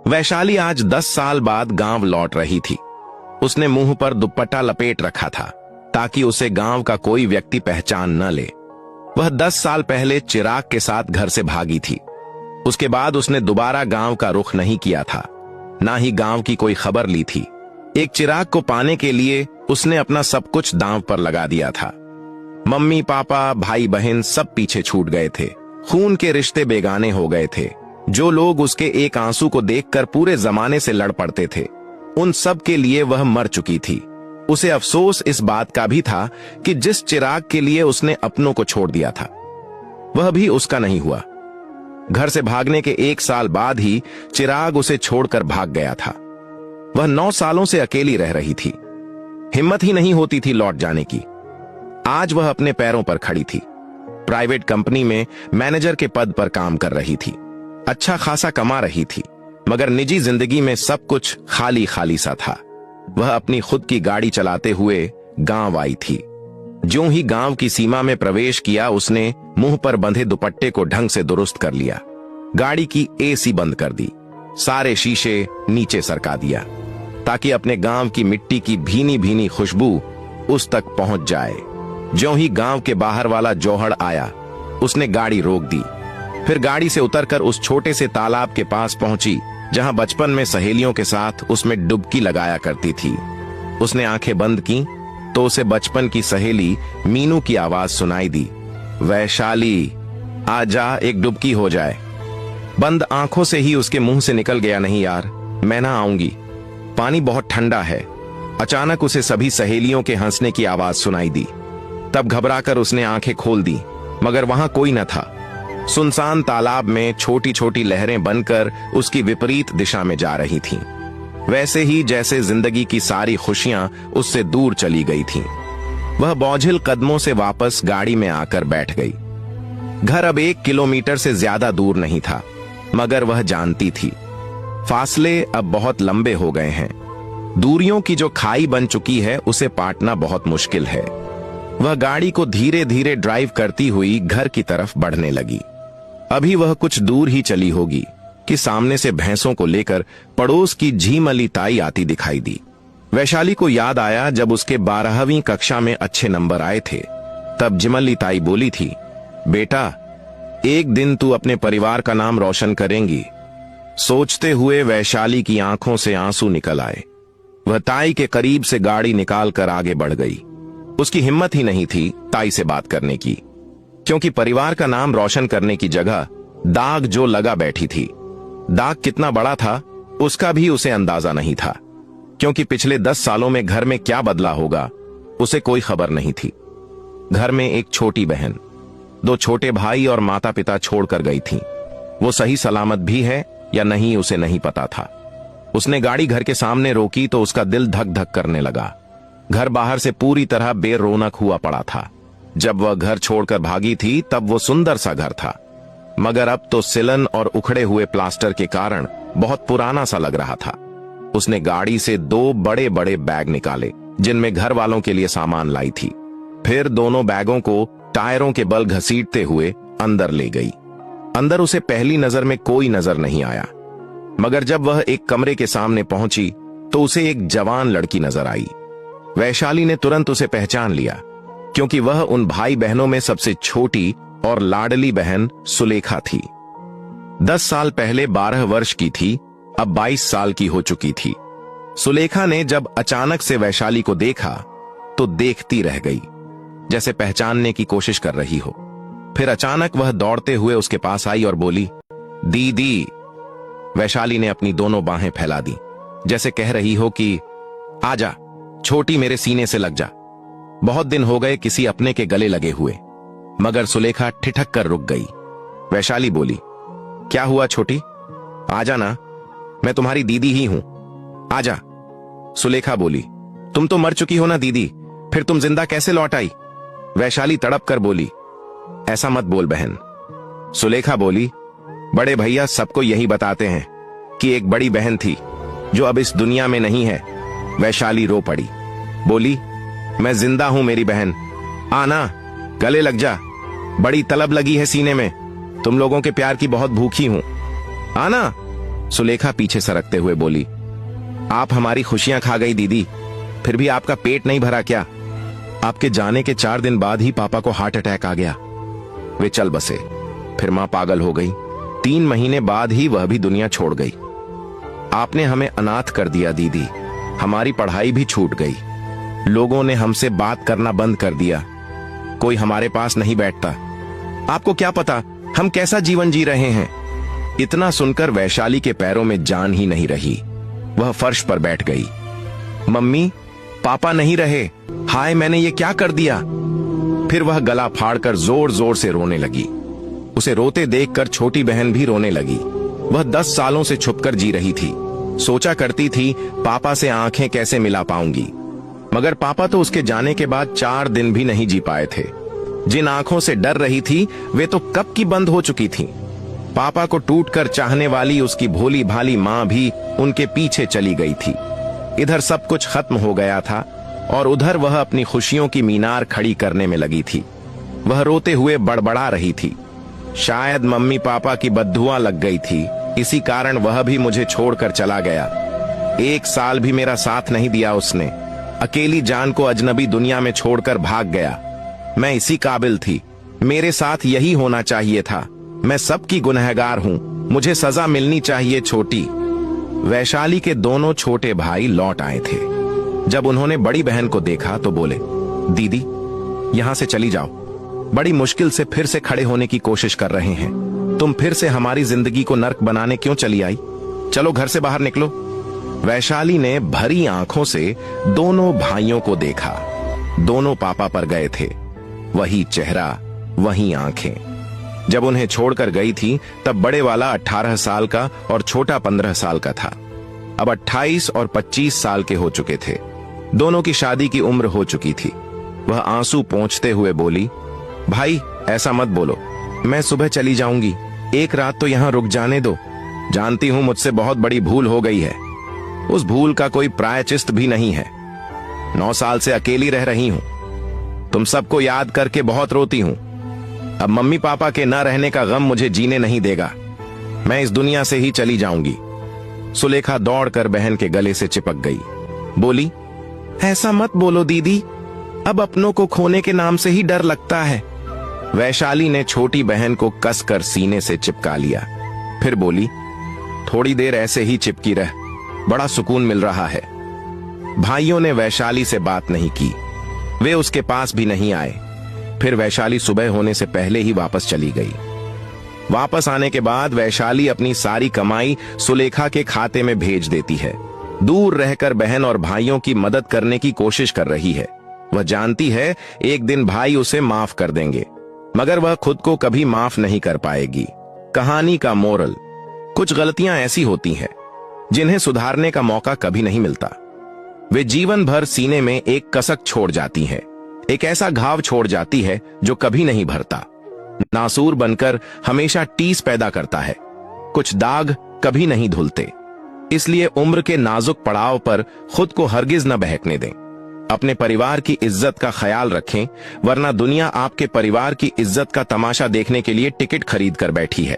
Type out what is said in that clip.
वैशाली आज 10 साल बाद गांव लौट रही थी। उसने मुंह पर दुपट्टा लपेट रखा था ताकि उसे गांव का कोई व्यक्ति पहचान न ले। वह 10 साल पहले चिराग के साथ घर से भागी थी। उसके बाद उसने दोबारा गांव का रुख नहीं किया था, ना ही गांव की कोई खबर ली थी। एक चिराग को पाने के लिए उसने अपना सब कुछ दांव पर लगा दिया था। मम्मी पापा भाई बहन सब पीछे छूट गए थे। खून के रिश्ते बेगाने हो गए थे। जो लोग उसके एक आंसू को देखकर पूरे जमाने से लड़ पड़ते थे, उन सब के लिए वह मर चुकी थी। उसे अफसोस इस बात का भी था कि जिस चिराग के लिए उसने अपनों को छोड़ दिया था, वह भी उसका नहीं हुआ। घर से भागने के 1 साल बाद ही चिराग उसे छोड़कर भाग गया था। वह 9 सालों से अकेली रह रही थी। हिम्मत ही नहीं होती थी लौट जाने की। आज वह अपने पैरों पर खड़ी थी। प्राइवेट कंपनी में मैनेजर के पद पर काम कर रही थी। अच्छा खासा कमा रही थी, मगर निजी जिंदगी में सब कुछ खाली खाली सा था। वह अपनी खुद की गाड़ी चलाते हुए गांव आई थी। ज्यों ही गांव की सीमा में प्रवेश किया, उसने मुंह पर बंधे दुपट्टे को ढंग से दुरुस्त कर लिया। गाड़ी की एसी बंद कर दी। सारे शीशे नीचे सरका दिया ताकि अपने गांव की मिट्टी की भीनी भीनी खुशबू उस तक पहुंच जाए। ज्यों ही गांव के बाहर वाला जौहड़ आया, उसने गाड़ी रोक दी। फिर गाड़ी से उतरकर उस छोटे से तालाब के पास पहुंची जहां बचपन में सहेलियों के साथ उसमें डुबकी लगाया करती थी। उसने आंखें बंद की तो उसे बचपन की सहेली मीनू की आवाज सुनाई दी, वैशाली आजा, एक डुबकी हो जाए। बंद आंखों से ही उसके मुंह से निकल गया, नहीं यार, मैं ना आऊंगी, पानी बहुत ठंडा है। अचानक उसे सभी सहेलियों के हंसने की आवाज सुनाई दी। तब घबराकर उसने आंखें खोल दी, मगर वहां कोई न था। सुनसान तालाब में छोटी छोटी लहरें बनकर उसकी विपरीत दिशा में जा रही थीं, वैसे ही जैसे जिंदगी की सारी खुशियां उससे दूर चली गई थीं। वह बोझिल कदमों से वापस गाड़ी में आकर बैठ गई। घर अब 1 किलोमीटर से ज्यादा दूर नहीं था, मगर वह जानती थी फासले अब बहुत लंबे हो गए हैं। दूरियों की जो खाई बन चुकी है, उसे पाटना बहुत मुश्किल है। वह गाड़ी को धीरे धीरे ड्राइव करती हुई घर की तरफ बढ़ने लगी। अभी वह कुछ दूर ही चली होगी कि सामने से भैंसों को लेकर पड़ोस की झीमली ताई आती दिखाई दी। वैशाली को याद आया जब उसके 12वीं कक्षा में अच्छे नंबर आए थे। तब झिमली ताई बोली थी, बेटा, एक दिन तू अपने परिवार का नाम रोशन करेंगी। सोचते हुए वैशाली की आंखों से आंसू निकल आए। वह ताई के करीब से गाड़ी निकालकर आगे बढ़ गई। उसकी हिम्मत ही नहीं थी ताई से बात करने की, क्योंकि परिवार का नाम रोशन करने की जगह दाग जो लगा बैठी थी। दाग कितना बड़ा था उसका भी उसे अंदाजा नहीं था, क्योंकि पिछले 10 सालों में घर में क्या बदला होगा उसे कोई खबर नहीं थी। घर में एक छोटी बहन, 2 छोटे भाई और माता पिता छोड़कर गई थी। वो सही सलामत भी है या नहीं उसे नहीं पता था। उसने गाड़ी घर के सामने रोकी तो उसका दिल धक धक करने लगा। घर बाहर से पूरी तरह बेरौनक हुआ पड़ा था। जब वह घर छोड़कर भागी थी तब वो सुंदर सा घर था, मगर अब तो सिलन और उखड़े हुए प्लास्टर के कारण बहुत पुराना सा लग रहा था। उसने गाड़ी से 2 बड़े बड़े बैग निकाले जिनमें घर वालों के लिए सामान लाई थी। फिर दोनों बैगों को टायरों के बल घसीटते हुए अंदर ले गई। अंदर उसे पहली नजर में कोई नजर नहीं आया, मगर जब वह एक कमरे के सामने पहुंची तो उसे एक जवान लड़की नजर आई। वैशाली ने तुरंत उसे पहचान लिया, क्योंकि वह उन भाई बहनों में सबसे छोटी और लाडली बहन सुलेखा थी। 10 साल पहले 12 वर्ष की थी, अब 22 साल की हो चुकी थी। सुलेखा ने जब अचानक से वैशाली को देखा तो देखती रह गई, जैसे पहचानने की कोशिश कर रही हो। फिर अचानक वह दौड़ते हुए उसके पास आई और बोली, दीदी। वैशाली ने अपनी दोनों बाहें फैला दी, जैसे कह रही हो कि आजा छोटी, मेरे सीने से लग जा। बहुत दिन हो गए किसी अपने के गले लगे हुए। मगर सुलेखा ठिठक कर रुक गई। वैशाली बोली, क्या हुआ छोटी, आजा ना, मैं तुम्हारी दीदी ही हूं, आजा। सुलेखा बोली, तुम तो मर चुकी हो ना दीदी, फिर तुम जिंदा कैसे लौट आई? वैशाली तड़प कर बोली, ऐसा मत बोल बहन। सुलेखा बोली, बड़े भैया सबको यही बताते हैं कि एक बड़ी बहन थी जो अब इस दुनिया में नहीं है। वैशाली रो पड़ी, बोली, मैं जिंदा हूं मेरी बहन, आना, गले लग जा, बड़ी तलब लगी है सीने में, तुम लोगों के प्यार की बहुत भूखी हूं, आना। सुलेखा पीछे सरकते हुए बोली, आप हमारी खुशियां खा गई दीदी, फिर भी आपका पेट नहीं भरा क्या? आपके जाने के 4 दिन बाद ही पापा को हार्ट अटैक आ गया। वे चल बसे। फिर मां पागल हो गई। 3 महीने बाद ही वह भी दुनिया छोड़ गई। आपने हमें अनाथ कर दिया दीदी, हमारी पढ़ाई भी छूट गई। लोगों ने हमसे बात करना बंद कर दिया, कोई हमारे पास नहीं बैठता। आपको क्या पता हम कैसा जीवन जी रहे हैं। इतना सुनकर वैशाली के पैरों में जान ही नहीं रही। वह फर्श पर बैठ गई। मम्मी, पापा नहीं रहे, हाय मैंने ये क्या कर दिया। फिर वह गला फाड़कर जोर जोर से रोने लगी। उसे रोते देखकर छोटी बहन भी रोने लगी। वह 10 सालों से छुपकर जी रही थी। सोचा करती थी पापा से आंखें कैसे मिला पाऊंगी, मगर पापा तो उसके जाने के बाद 4 दिन भी नहीं जी पाए थे। जिन आंखों से डर रही थी वे तो कब की बंद हो चुकी थीं। पापा को टूटकर चाहने वाली उसकी भोली भाली मां भी उनके पीछे चली गई थी। इधर सब कुछ खत्म हो गया था और उधर वह अपनी खुशियों की मीनार खड़ी करने में लगी थी। वह रोते हुए बड़बड़ा रही थी, शायद मम्मी पापा की बद्दुआ लग गई थी, इसी कारण वह भी मुझे छोड़कर चला गया। 1 साल भी मेरा साथ नहीं दिया उसने। अकेली जान को अजनबी दुनिया में छोड़कर भाग गया। मैं इसी काबिल थी, मेरे साथ यही होना चाहिए था। मैं सबकी गुनहगार हूं, मुझे सजा मिलनी चाहिए। छोटी वैशाली के दोनों छोटे भाई लौट आए थे। जब उन्होंने बड़ी बहन को देखा तो बोले, दीदी यहां से चली जाओ, बड़ी मुश्किल से फिर से खड़े होने की कोशिश कर रहे हैं। तुम फिर से हमारी जिंदगी को नर्क बनाने क्यों चली आई? चलो घर से बाहर निकलो। वैशाली ने भरी आंखों से दोनों भाइयों को देखा। दोनों पापा पर गए थे, वही चेहरा, वही आंखें। जब उन्हें छोड़कर गई थी तब बड़े वाला 18 साल का और छोटा 15 साल का था। अब 28 और 25 साल के हो चुके थे। दोनों की शादी की उम्र हो चुकी थी। वह आंसू पोंछते हुए बोली, भाई ऐसा मत बोलो, मैं सुबह चली जाऊंगी, एक रात तो यहां रुक जाने दो। जानती हूं मुझसे बहुत बड़ी भूल हो गई है, उस भूल का कोई प्रायश्चित भी नहीं है। 9 साल से अकेली रह रही हूं, तुम सबको याद करके बहुत रोती हूं। अब मम्मी पापा के न रहने का गम मुझे जीने नहीं देगा। मैं इस दुनिया से ही चली जाऊंगी। सुलेखा दौड़कर बहन के गले से चिपक गई, बोली, ऐसा मत बोलो दीदी, अब अपनों को खोने के नाम से ही डर लगता है। वैशाली ने छोटी बहन को कसकर सीने से चिपका लिया। फिर बोली, थोड़ी देर ऐसे ही चिपकी रह, बड़ा सुकून मिल रहा है। भाइयों ने वैशाली से बात नहीं की, वे उसके पास भी नहीं आए। फिर वैशाली सुबह होने से पहले ही वापस चली गई। वापस आने के बाद वैशाली अपनी सारी कमाई सुलेखा के खाते में भेज देती है। दूर रहकर बहन और भाइयों की मदद करने की कोशिश कर रही है। वह जानती है एक दिन भाई उसे माफ कर देंगे, मगर वह खुद को कभी माफ नहीं कर पाएगी। कहानी का मोरल, कुछ गलतियां ऐसी होती हैं जिन्हें सुधारने का मौका कभी नहीं मिलता। वे जीवन भर सीने में एक कसक छोड़ जाती हैं, एक ऐसा घाव छोड़ जाती है जो कभी नहीं भरता। नासूर बनकर हमेशा टीस पैदा करता है। कुछ दाग कभी नहीं धुलते। इसलिए उम्र के नाजुक पड़ाव पर खुद को हरगिज न बहकने दें। अपने परिवार की इज्जत का ख्याल रखें, वरना दुनिया आपके परिवार की इज्जत का तमाशा देखने के लिए टिकट खरीद कर बैठी है।